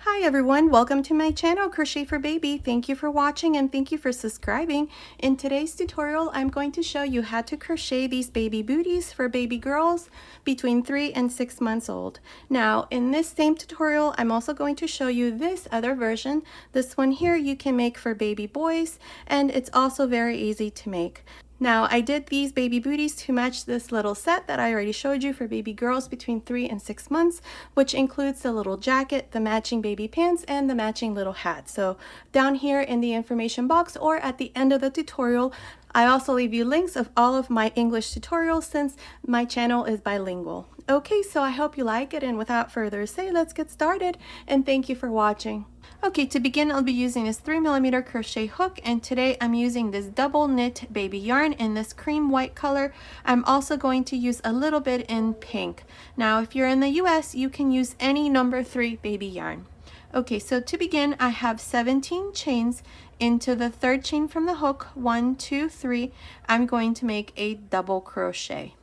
Hi everyone, welcome to my channel Crochet for Baby. Thank you for watching and thank you for subscribing. In today's tutorial, I'm going to show you how to crochet these baby booties for baby girls between 3 and 6 months old. Now, in this same tutorial, I'm also going to show you this other version. This one here you can make for baby boys, and it's also very easy to make. Now, I did these baby booties to match this little set that I already showed you for baby girls between 3 and 6 months, which includes the little jacket, the matching baby pants, and the matching little hat. So down here in the information box or at the end of the tutorial, I also leave you links of all of my English tutorials since my channel is bilingual. Okay, so I hope you like it, and without further ado, let's get started, and thank you for watching. Okay, to begin, I'll be using this 3mm crochet hook, and today I'm using this double knit baby yarn in this cream white color. I'm also going to use a little bit in pink. Now, if you're in the US, you can use any number 3 baby yarn. Okay, so to begin, I have 17 chains. Into the third chain from the hook, 1, 2, 3, I'm going to make a double crochet.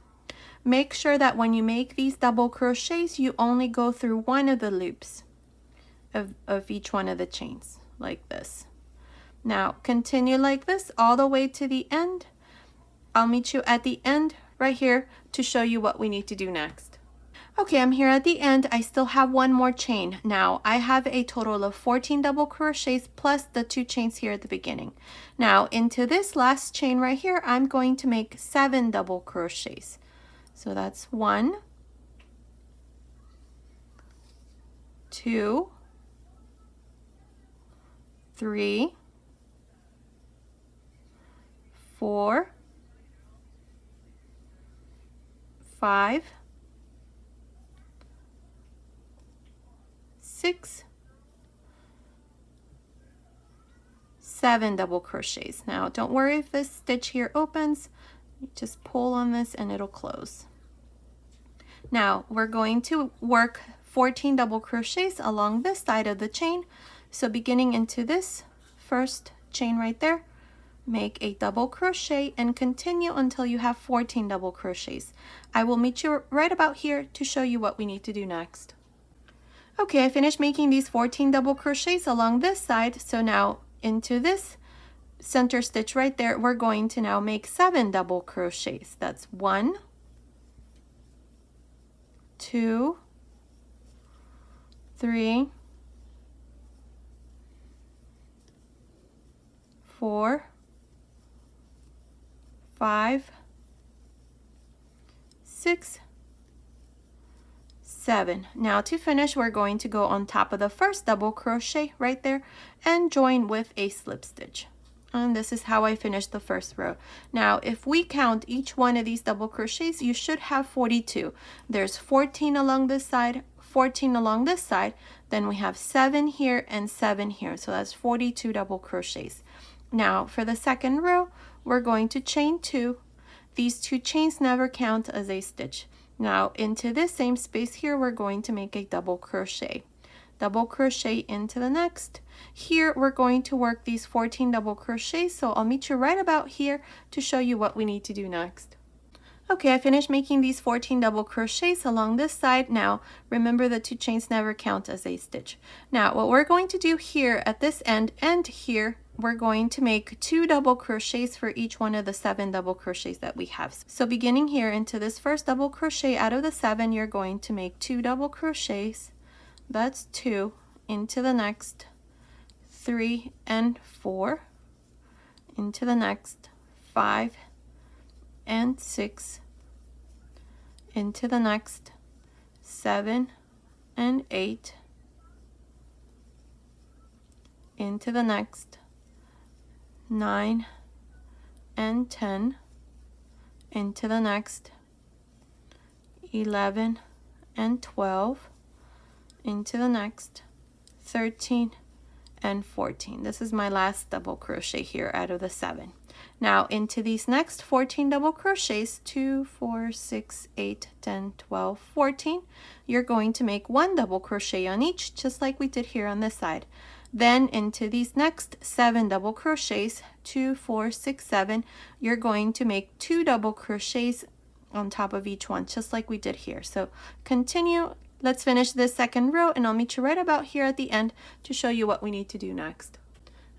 Make sure that when you make these double crochets, you only go through one of the loops of each one of the chains, like this. Now, continue like this all the way to the end. I'll meet you at the end right here to show you what we need to do next. Okay, I'm here at the end. I still have one more chain. Now, I have a total of 14 double crochets plus the 2 chains here at the beginning. Now, into this last chain right here, I'm going to make 7 double crochets. So that's 1, 2, 3, 4, 5, 6, 7 double crochets. Now, don't worry if this stitch here opens. You just pull on this and it'll close. Now, we're going to work 14 double crochets along this side of the chain. So beginning into this first chain right there, make a double crochet and continue until you have 14 double crochets. I will meet you right about here to show you what we need to do next. Okay, I finished making these 14 double crochets along this side. So now into this center stitch right there, we're going to now make 7 double crochets. That's 1, 2, 3, 4, 5, 6, 7. Now to finish, we're going to go on top of the first double crochet right there and join with a slip stitch. And this is how I finished the first row. Now, if we count each one of these double crochets, you should have 42. There's 14 along this side, 14 along this side, then we have 7 here and 7 here. So that's 42 double crochets. Now, for the second row, we're going to chain 2. These 2 chains never count as a stitch. Now, into this same space here, we're going to make a double crochet. Double crochet into the next. Here, we're going to work these 14 double crochets, so I'll meet you right about here to show you what we need to do next. Okay, I finished making these 14 double crochets along this side. Now, remember the 2 chains never count as a stitch. Now, what we're going to do here at this end and here, we're going to make 2 double crochets for each one of the 7 double crochets that we have. So beginning here into this first double crochet, out of the 7, you're going to make 2 double crochets. That's 2. Into the next, 3 and 4. Into the next, 5 and 6. Into the next, 7 and 8. Into the next, 9 and 10. Into the next, 11 and 12. Into the next, 13 and 14. This is my last double crochet here out of the 7. Now into these next 14 double crochets, 2, 4, 6, 8, 10, 12, 14, you're going to make 1 double crochet on each, just like we did here on this side. Then into these next 7 double crochets, 2, 4, 6, 7, you're going to make 2 double crochets on top of each one, just like we did here. So continue Let's finish this second row and I'll meet you right about here at the end to show you what we need to do next.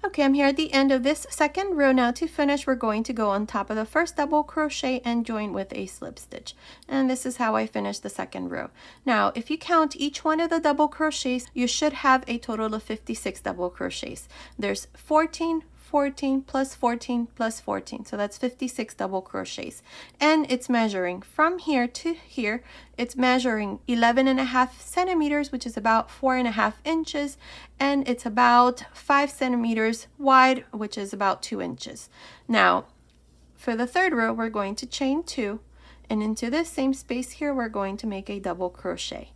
Okay, I'm here at the end of this second row. Now to finish, we're going to go on top of the first double crochet and join with a slip stitch. And this is how I finish the second row. Now, if you count each one of the double crochets, you should have a total of 56 double crochets. There's 14, 14 plus 14 plus 14, so that's 56 double crochets, and it's measuring from here to here. It's measuring 11.5 centimeters, which is about 4.5 inches, and it's about 5 centimeters wide, which is about 2 inches. Now for the third row, we're going to chain 2, and into this same space here we're going to make a double crochet.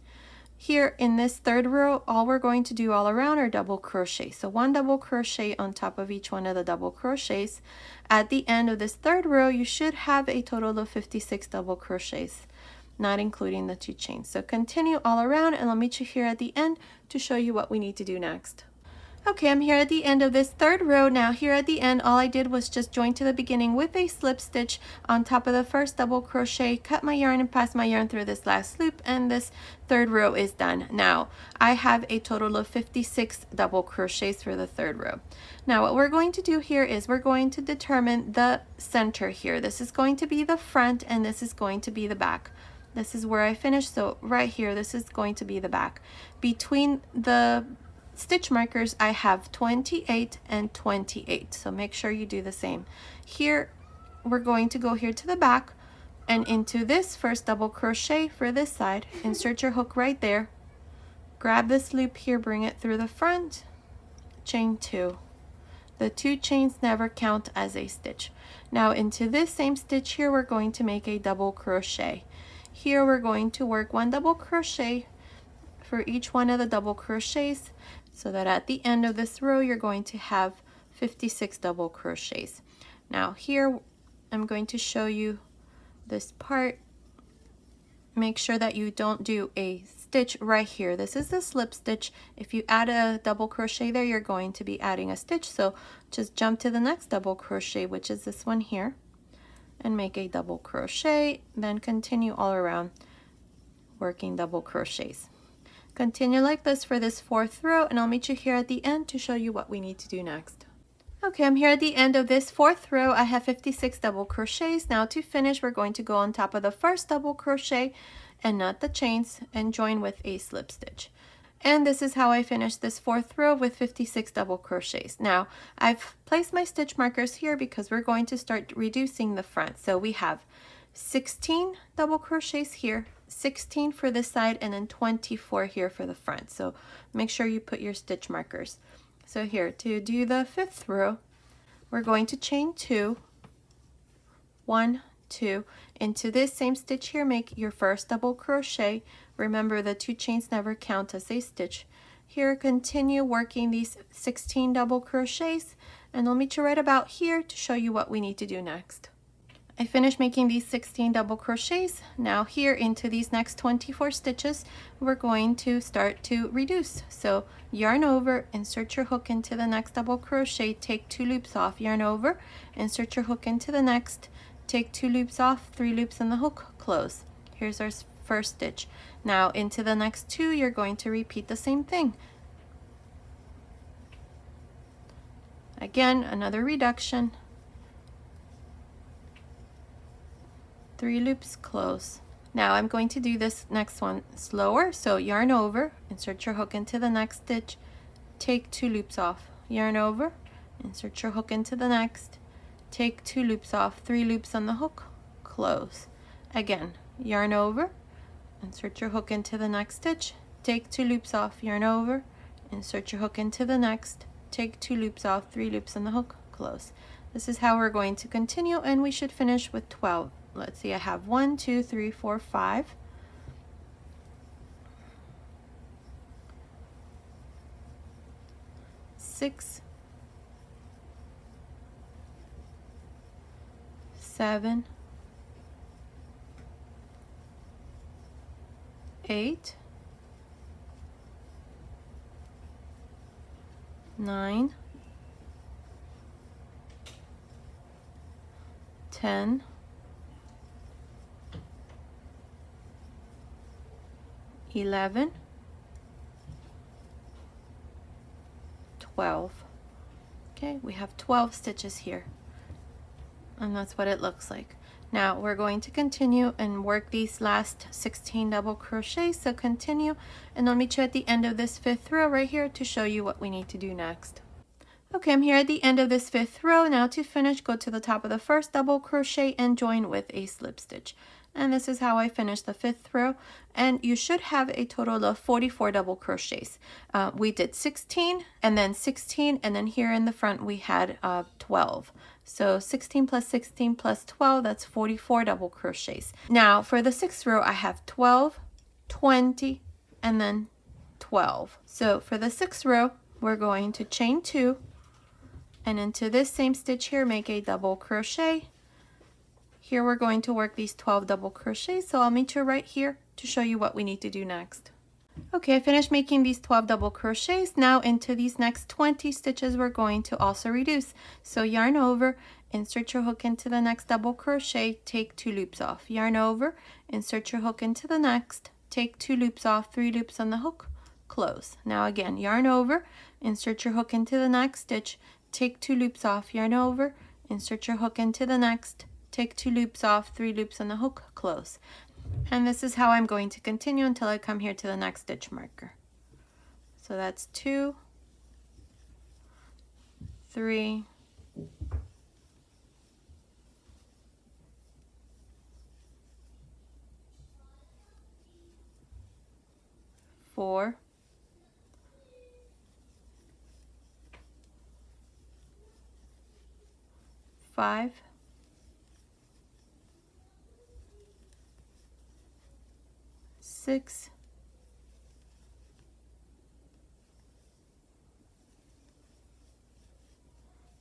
Here in this third row, all we're going to do all around are double crochet. So 1 double crochet on top of each one of the double crochets. At the end of this third row, you should have a total of 56 double crochets, not including the 2 chains. So continue all around and I'll meet you here at the end to show you what we need to do next. Okay, I'm here at the end of this third row. Now here at the end, all I did was just join to the beginning with a slip stitch on top of the first double crochet, cut my yarn and pass my yarn through this last loop, and this third row is done. Now I have a total of 56 double crochets for the third row. Now what we're going to do here is we're going to determine the center here. This is going to be the front and this is going to be the back. This is where I finished, so right here, this is going to be the back. Between the stitch markers, I have 28 and 28, so make sure you do the same. Here we're going to go here to the back and into this first double crochet for this side, insert your hook right there, grab this loop here, bring it through the front, chain 2. The 2 chains never count as a stitch. Now into this same stitch here, we're going to make a double crochet. Here we're going to work 1 double crochet for each one of the double crochets, so that at the end of this row you're going to have 56 double crochets. Now here I'm going to show you this part. Make sure that you don't do a stitch right here. This is the slip stitch. If you add a double crochet there, you're going to be adding a stitch, so just jump to the next double crochet, which is this one here, and make a double crochet, then continue all around working double crochets. Continue like this for this fourth row, and I'll meet you here at the end to show you what we need to do next. Okay, I'm here at the end of this fourth row. I have 56 double crochets. Now to finish, we're going to go on top of the first double crochet and knot the chains and join with a slip stitch. And this is how I finished this fourth row with 56 double crochets. Now I've placed my stitch markers here because we're going to start reducing the front. So we have 16 double crochets here, 16 for this side, and then 24 here for the front. So make sure you put your stitch markers. So here, to do the fifth row, we're going to chain 2, 1, 2, into this same stitch here, make your first double crochet. Remember, the 2 chains never count as a stitch. Here, continue working these 16 double crochets, and I'll meet you right about here to show you what we need to do next. I finished making these 16 double crochets. Now here into these next 24 stitches, we're going to start to reduce. So yarn over, insert your hook into the next double crochet, take 2 loops off, yarn over, insert your hook into the next, take 2 loops off, 3 loops in the hook, close. Here's our first stitch. Now into the next 2, you're going to repeat the same thing. Again, another reduction. 3 loops, close. Now I'm going to do this next one slower, so yarn over, insert your hook into the next stitch, take 2 loops off, yarn over, insert your hook into the next, take 2 loops off, 3 loops on the hook, close. Again, yarn over, insert your hook into the next stitch, take 2 loops off, yarn over, insert your hook into the next, take 2 loops off, 3 loops on the hook, close. This is how we're going to continue, and we should finish with 12. Let's see, I have 1, 2, 3, 4, 5. 6, 7, 8, 9, 10, 11, 11, 12. Okay, we have 12 stitches here, and that's what it looks like. Now we're going to continue and work these last 16 double crochets. So continue, and I'll meet you at the end of this 5th row right here to show you what we need to do next. Okay, I'm here at the end of this 5th row. Now to finish, go to the top of the first double crochet and join with a slip stitch. And this is how I finished the 5th row, and you should have a total of 44 double crochets. We did 16 and then 16, and then here in the front we had 12. So 16 plus 16 plus 12, that's 44 double crochets. Now for the 6th row I have 12, 20, and then 12. So for the 6th row we're going to chain 2, and into this same stitch here make a double crochet. Here we're going to work these 12 double crochets, so I'll meet you right here to show you what we need to do next. Okay, I finished making these 12 double crochets. Now into these next 20 stitches we're going to also reduce. So yarn over, insert your hook into the next double crochet, take 2 loops off. Yarn over, insert your hook into the next, take 2 loops off, 3 loops on the hook, close. Now again, yarn over, insert your hook into the next stitch, take 2 loops off, yarn over, insert your hook into the next, take 2 loops off, 3 loops on the hook, close. And this is how I'm going to continue until I come here to the next stitch marker. So that's 2, 3, 4, 5, 6,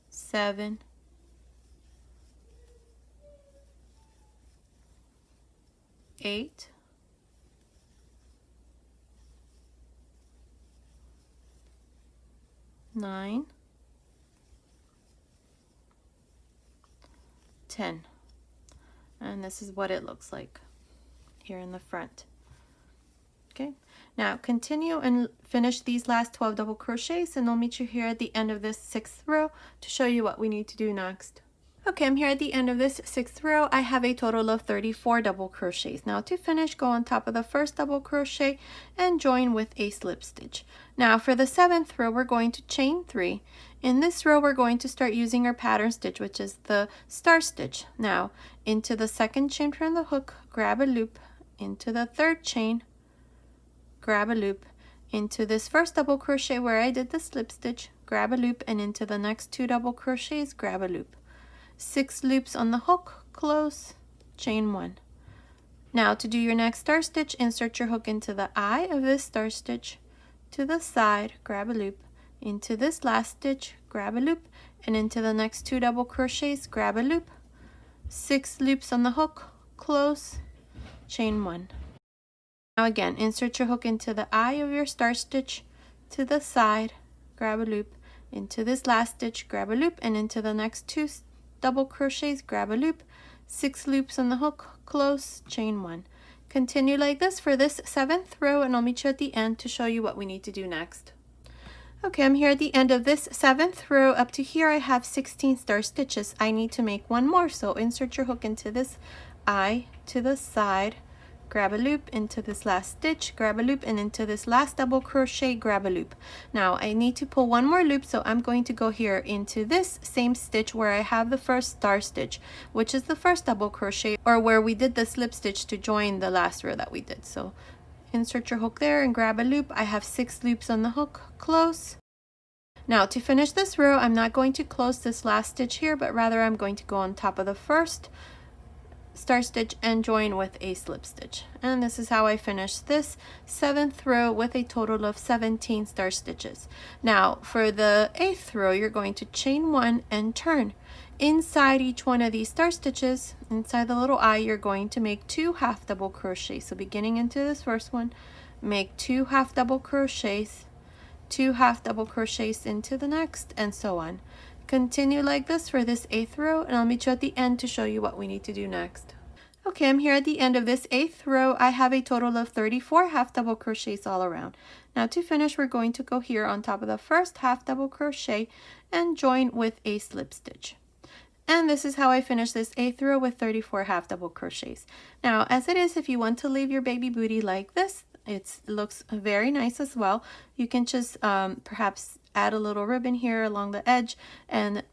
7, 8, 9, 10. And this is what it looks like here in the front. Okay, now continue and finish these last 12 double crochets, and I'll meet you here at the end of this 6th row to show you what we need to do next. Okay, I'm here at the end of this 6th row. I have a total of 34 double crochets. Now to finish, go on top of the first double crochet and join with a slip stitch. Now for the 7th row, we're going to chain 3. In this row, we're going to start using our pattern stitch, which is the star stitch. Now into the 2nd chain from the hook, grab a loop, into the 3rd chain, grab a loop, into this first double crochet where I did the slip stitch, grab a loop, and into the next 2 double crochets, grab a loop. 6 loops on the hook, close, chain 1. Now to do your next star stitch, insert your hook into the eye of this star stitch, to the side, grab a loop, into this last stitch, grab a loop, and into the next 2 double crochets, grab a loop. 6 loops on the hook, close, chain 1. Now again, insert your hook into the eye of your star stitch, to the side, grab a loop, into this last stitch, grab a loop, and into the next 2 double crochets, grab a loop. 6 loops on the hook, close, chain 1. Continue like this for this 7th row, and I'll meet you at the end to show you what we need to do next. Okay, I'm here at the end of this 7th row. Up to here I have 16 star stitches. I need to make one more, so insert your hook into this eye, to the side, grab a loop, into this last stitch, grab a loop, and into this last double crochet, grab a loop. Now I need to pull one more loop, so I'm going to go here into this same stitch where I have the first star stitch, which is the first double crochet, or where we did the slip stitch to join the last row that we did. So insert your hook there and grab a loop. I have 6 loops on the hook, close. Now to finish this row, I'm not going to close this last stitch here, but rather I'm going to go on top of the first star stitch and join with a slip stitch. And this is how I finished this 7th row with a total of 17 star stitches. Now for the 8th row, you're going to chain 1 and turn. Inside each one of these star stitches, inside the little eye, you're going to make 2 half double crochets. So beginning into this first one, make 2 half double crochets, 2 half double crochets into the next, and so on. Continue like this for this 8th row, and I'll meet you at the end to show you what we need to do next. Okay, I'm here at the end of this 8th row. I have a total of 34 half double crochets all around. Now to finish, we're going to go here on top of the first half double crochet and join with a slip stitch. And this is how I finish this 8th row with 34 half double crochets. Now, as it is, if you want to leave your baby booty like this, it looks very nice as well. You can just perhaps add a little ribbon here along the edge and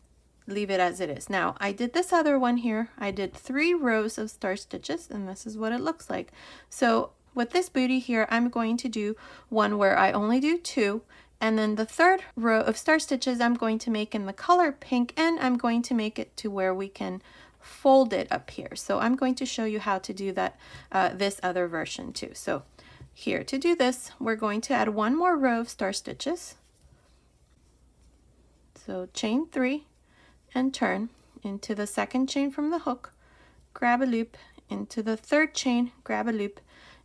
leave it as it is. Now, I did this other one here. I did 3 rows of star stitches, and this is what it looks like. So with this booty here, I'm going to do one where I only do 2, and then the 3rd row of star stitches I'm going to make in the color pink, and I'm going to make it to where we can fold it up here. So I'm going to show you how to do that, this other version too. So here, to do this, we're going to add 1 more row of star stitches. So chain 3 and turn into the 2nd chain from the hook, grab a loop, into the 3rd chain, grab a loop,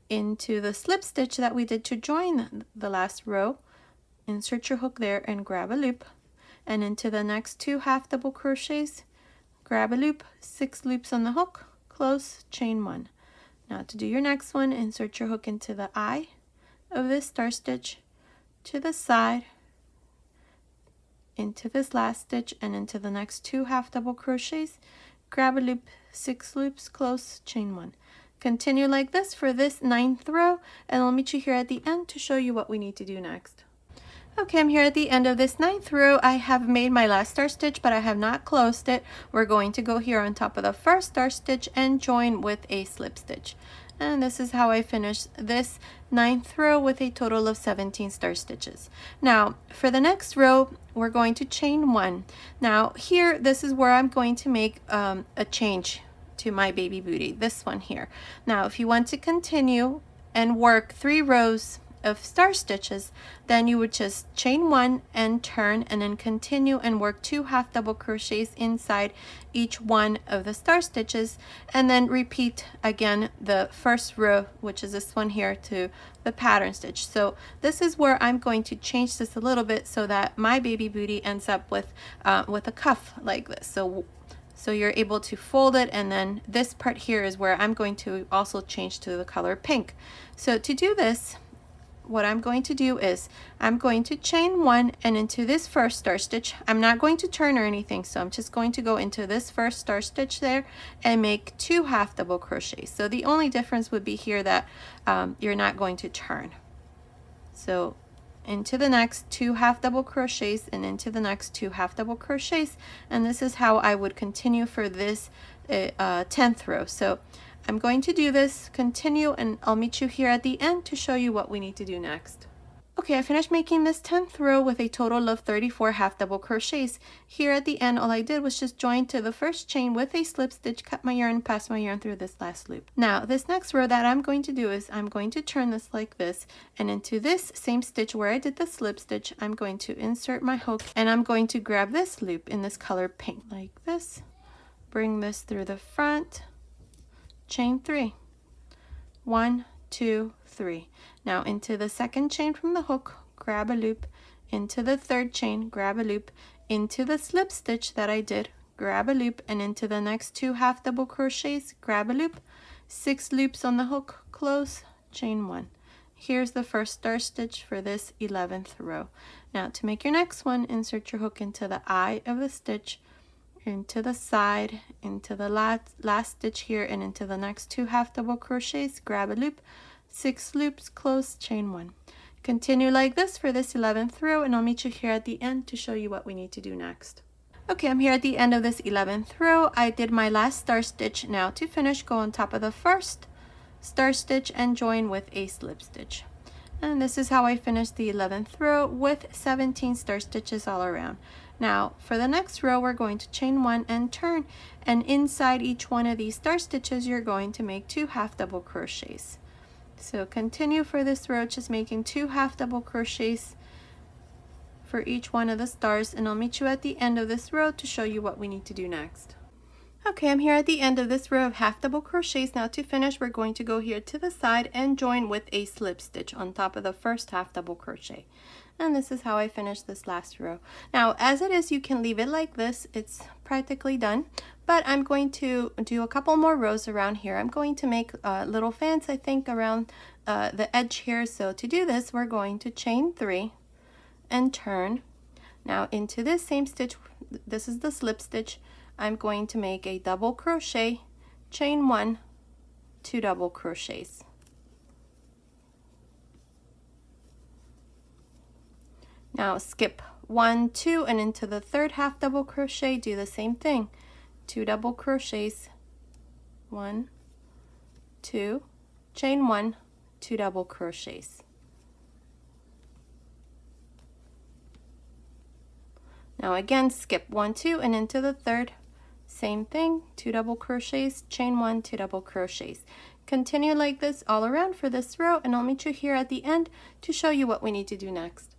into the slip stitch that we did to join the last row, insert your hook there and grab a loop, and into the next 2 half double crochets, grab a loop, 6 loops on the hook, close, chain 1. Now to do your next one, insert your hook into the eye of this star stitch, to the side, into this last stitch, and into the next 2 half double crochets, grab a loop, 6 loops, close, chain 1. Continue like this for this 9th row, and I'll meet you here at the end to show you what we need to do next. Okay, I'm here at the end of this 9th row. I have made my last star stitch, but I have not closed it. We're going to go here on top of the first star stitch and join with a slip stitch. And this is how I finish this 9th row with a total of 17 star stitches. Now, for the next row, we're going to chain 1. Now, here, this is where I'm going to make a change to my baby booty, this one here. Now, if you want to continue and work 3 rows of star stitches, then you would just chain 1 and turn, and then continue and work 2 half double crochets inside each one of the star stitches, and then repeat again the first row, which is this one here, to the pattern stitch. So this is where I'm going to change this a little bit so that my baby booty ends up with a cuff like this. So you're able to fold it, and then this part here is where I'm going to also change to the color pink. So to do this, what I'm going to do is I'm going to chain 1 and into this first star stitch. I'm not going to turn or anything, so I'm just going to go into this first star stitch there and make 2 half double crochets. So the only difference would be here that you're not going to turn. So into the next 2 half double crochets and into the next 2 half double crochets, and this is how I would continue for this 10th row. So I'm going to do this, continue, and I'll meet you here at the end to show you what we need to do next. Okay, I finished making this 10th row with a total of 34 half double crochets. Here at the end, all I did was just join to the first chain with a slip stitch, cut my yarn, pass my yarn through this last loop. Now, this next row that I'm going to do is I'm going to turn this like this, and into this same stitch where I did the slip stitch, I'm going to insert my hook, and I'm going to grab this loop in this color pink like this, bring this through the front, chain 3, 1, 2, 3. Now into the 2nd chain from the hook, grab a loop, into the 3rd chain, grab a loop, into the slip stitch that I did, grab a loop, and into the next 2 half double crochets, grab a loop, 6 loops on the hook, close, chain 1. Here's the first star stitch for this 11th row. Now to make your next one, insert your hook into the eye of the stitch, into the side, into the last stitch here, and into the next 2 half double crochets, grab a loop, 6 loops, close, chain 1. Continue like this for this 11th row, and I'll meet you here at the end to show you what we need to do next. Okay, I'm here at the end of this 11th row. I did my last star stitch. Now to finish, go on top of the first star stitch and join with a slip stitch. And this is how I finished the 11th row with 17 star stitches all around. Now for the next row, we're going to chain 1 and turn, and inside each one of these star stitches you're going to make 2 half double crochets. So continue for this row, just making 2 half double crochets for each one of the stars, and I'll meet you at the end of this row to show you what we need to do next. Okay, I'm here at the end of this row of half double crochets. Now to finish, we're going to go here to the side and join with a slip stitch on top of the first half double crochet. And this is how I finished this last row. Now, as it is, you can leave it like this. It's practically done, but I'm going to do a couple more rows around here. I'm going to make little fans, I think, around the edge here. So to do this, we're going to chain 3 and turn. Now into this same stitch, this is the slip stitch, I'm going to make a double crochet, chain 1, 2 double crochets. Now skip 1, 2, and into the third half double crochet, do the same thing. 2 double crochets, 1, 2, chain 1, 2 double crochets. Now again, skip 1, 2, and into the third, same thing, 2 double crochets, chain 1, 2 double crochets. Continue like this all around for this row, and I'll meet you here at the end to show you what we need to do next.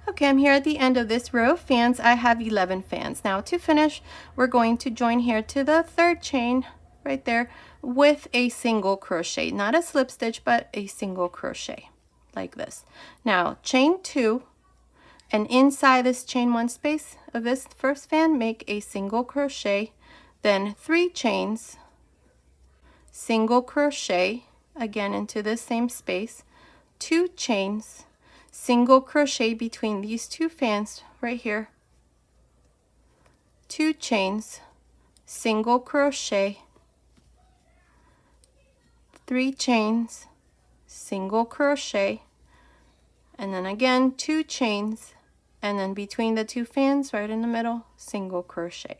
Okay, I'm here at the end of this row of fans. I have 11 fans. Now to finish, we're going to join here to the third chain right there with a single crochet, not a slip stitch, but a single crochet like this. Now chain 2, and inside this chain 1 space of this first fan, make a single crochet, then 3 chains, single crochet, again into this same space, 2 chains, single crochet between these 2 fans right here, 2 chains, single crochet, 3 chains, single crochet, and then again 2 chains, and then between the 2 fans right in the middle, single crochet.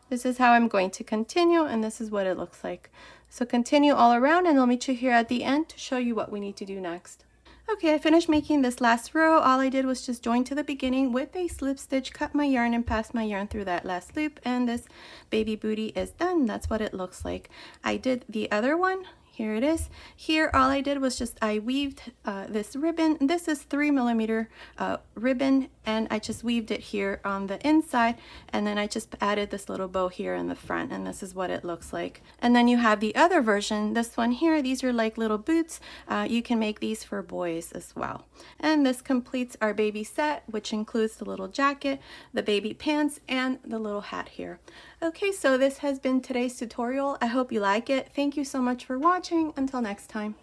This is how I'm going to continue, and this is what it looks like. So continue all around, and I'll meet you here at the end to show you what we need to do next. Okay, I finished making this last row. All I did was just join to the beginning with a slip stitch, cut my yarn, and pass my yarn through that last loop, and this baby booty is done. That's what it looks like. I did the other one. Here it is. Here all I did was just I weaved this ribbon. This is 3mm ribbon, and I just weaved it here on the inside, and then I just added this little bow here in the front, and this is what it looks like. And then you have the other version, this one here. These are like little boots. You can make these for boys as well. And this completes our baby set, which includes the little jacket, the baby pants, and the little hat here. Okay, so this has been today's tutorial. I hope you like it. Thank you so much for watching. Until next time.